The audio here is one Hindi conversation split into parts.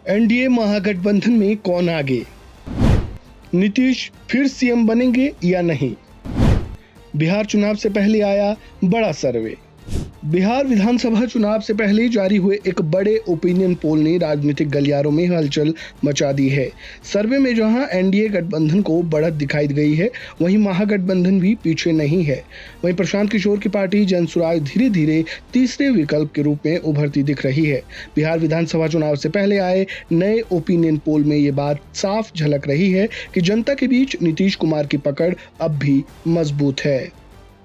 एनडीए महागठबंधन में कौन आगे? नीतीश फिर सीएम बनेंगे या नहीं? बिहार चुनाव से पहले आया बड़ा सर्वे। बिहार विधानसभा चुनाव से पहले जारी हुए एक बड़े ओपिनियन पोल ने राजनीतिक गलियारों में हलचल मचा दी है। सर्वे में जहां एनडीए गठबंधन को बढ़त दिखाई गई है, वहीं महागठबंधन भी पीछे नहीं है। वहीं प्रशांत किशोर की पार्टी जनसुराज धीरे धीरे तीसरे विकल्प के रूप में उभरती दिख रही है। बिहार विधानसभा चुनाव से पहले आए नए ओपिनियन पोल में ये बात साफ झलक रही है कि जनता के बीच नीतीश कुमार की पकड़ अब भी मजबूत है।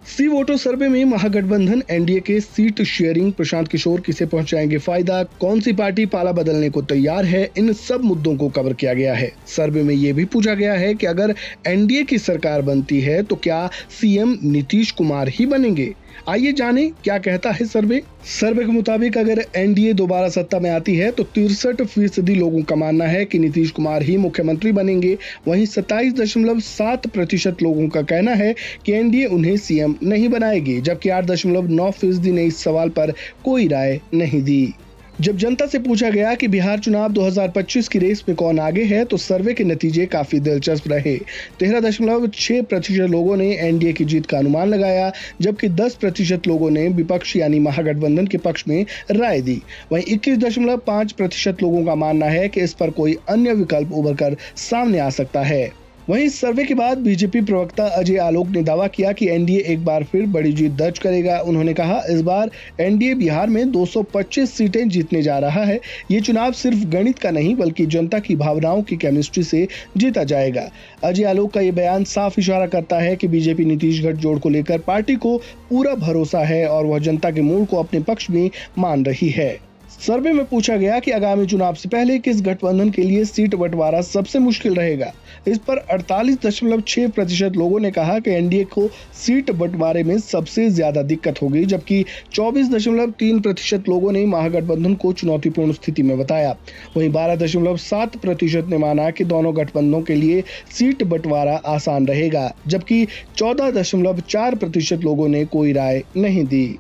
सी वोटो सर्वे में महागठबंधन एनडीए के सीट शेयरिंग, प्रशांत किशोर किसे पहुंचाएंगे फायदा, कौन सी पार्टी पाला बदलने को तैयार है, इन सब मुद्दों को कवर किया गया है। सर्वे में यह भी पूछा गया है कि अगर एनडीए की सरकार बनती है तो क्या सीएम नीतीश कुमार ही बनेंगे। आइए जाने क्या कहता है सर्वे। सर्वे के मुताबिक अगर एनडीए दोबारा सत्ता में आती है तो 63% लोगों का मानना है कि नीतीश कुमार ही मुख्यमंत्री बनेंगे। वहीं 27.7% लोगों का कहना है कि एनडीए उन्हें सीएम नहीं बनाएगी, जबकि 8.9% ने इस सवाल पर कोई राय नहीं दी। जब जनता से पूछा गया कि बिहार चुनाव 2025 की रेस में कौन आगे है, तो सर्वे के नतीजे काफी दिलचस्प रहे। 13.6% लोगों ने एनडीए की जीत का अनुमान लगाया, जबकि 10% लोगों ने विपक्ष यानी महागठबंधन के पक्ष में राय दी। वहीं 21.5% लोगों का मानना है कि इस पर कोई अन्य विकल्प उभर कर सामने आ सकता है। वहीं इस सर्वे के बाद बीजेपी प्रवक्ता अजय आलोक ने दावा किया कि एनडीए एक बार फिर बड़ी जीत दर्ज करेगा। उन्होंने कहा, इस बार एनडीए बिहार में 225 सीटें जीतने जा रहा है। ये चुनाव सिर्फ गणित का नहीं बल्कि जनता की भावनाओं की केमिस्ट्री से जीता जाएगा। अजय आलोक का ये बयान साफ इशारा करता है कि बीजेपी नीतीश गठजोड़ को लेकर पार्टी को पूरा भरोसा है और वह जनता के मूड को अपने पक्ष में मान रही है। सर्वे में पूछा गया कि आगामी चुनाव से पहले किस गठबंधन के लिए सीट बंटवारा सबसे मुश्किल रहेगा। इस पर 48.6% लोगों ने कहा कि एनडीए को सीट बंटवारे में सबसे ज्यादा दिक्कत होगी, जबकि 24.3% लोगों ने महागठबंधन को चुनौतीपूर्ण स्थिति में बताया। वहीं 12.7% ने माना कि दोनों गठबंधनों के लिए सीट बंटवारा आसान रहेगा, जबकि 14.4% लोगों ने कोई राय नहीं दी।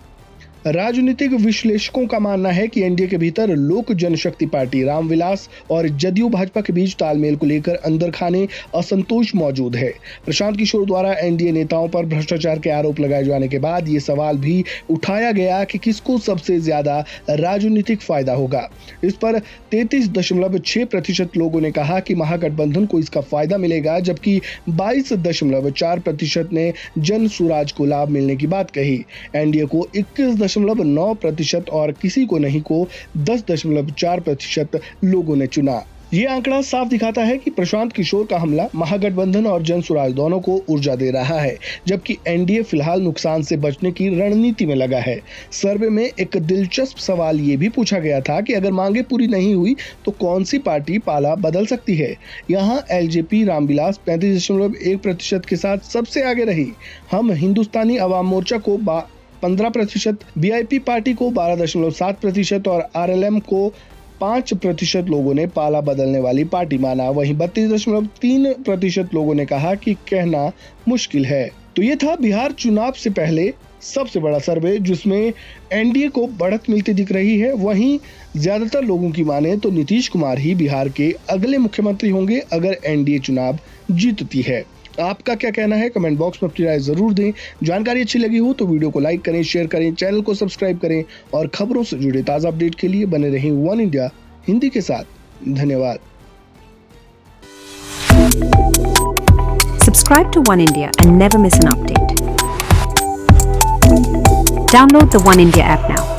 राजनीतिक विश्लेषकों का मानना है कि एनडीए के भीतर लोक जनशक्ति पार्टी, रामविलास और जदयू भाजपा के बीच तालमेल को लेकर अंदर खाने असंतोष मौजूद है। प्रशांत किशोर द्वारा एनडीए नेताओं पर भ्रष्टाचार के आरोप लगाए जाने के बाद ये सवाल भी उठाया गया कि किसको सबसे ज्यादा राजनीतिक फायदा होगा। इस पर 33.6% लोगों ने कहा कि महागठबंधन को इसका फायदा मिलेगा, जबकि 22.4% ने जन सुराज को लाभ मिलने की बात कही। एनडीए को 21.9% और किसी को नहीं को 10.4% लोगों ने चुना। ये आंकड़ा साफ दिखाता है कि प्रशांत किशोर का हमला महागठबंधन और जनसुराज दोनों को ऊर्जा दे रहा है, जबकि एनडीए फिलहाल नुकसान से बचने की रणनीति में लगा है। सर्वे में एक दिलचस्प सवाल ये भी पूछा गया था कि अगर मांगे पूरी नहीं हुई तो कौन सी पार्टी पाला बदल सकती है। यहाँ एलजेपी रामविलास 35.1% के साथ सबसे आगे रही। हम हिंदुस्तानी अवाम मोर्चा को 15%, वीआईपी पार्टी को 12.7% और आरएलएम को 5% लोगों ने पाला बदलने वाली पार्टी माना। वहीं 32.3% लोगों ने कहा कि कहना मुश्किल है। तो ये था बिहार चुनाव से पहले सबसे बड़ा सर्वे, जिसमें एनडीए को बढ़त मिलती दिख रही है। वहीं ज्यादातर लोगों की माने तो नीतीश कुमार ही बिहार के अगले मुख्यमंत्री होंगे अगर एनडीए चुनाव जीतती है। आपका क्या कहना है? कमेंट बॉक्स में अपनी राय जरूर दें। जानकारी अच्छी लगी हो तो वीडियो को लाइक करें, शेयर करें, चैनल को सब्सक्राइब करें और खबरों से जुड़े ताज़ा अपडेट के लिए बने रहें वन इंडिया हिंदी के साथ। धन्यवाद। Subscribe to One India and never miss an update. Download the One India app now.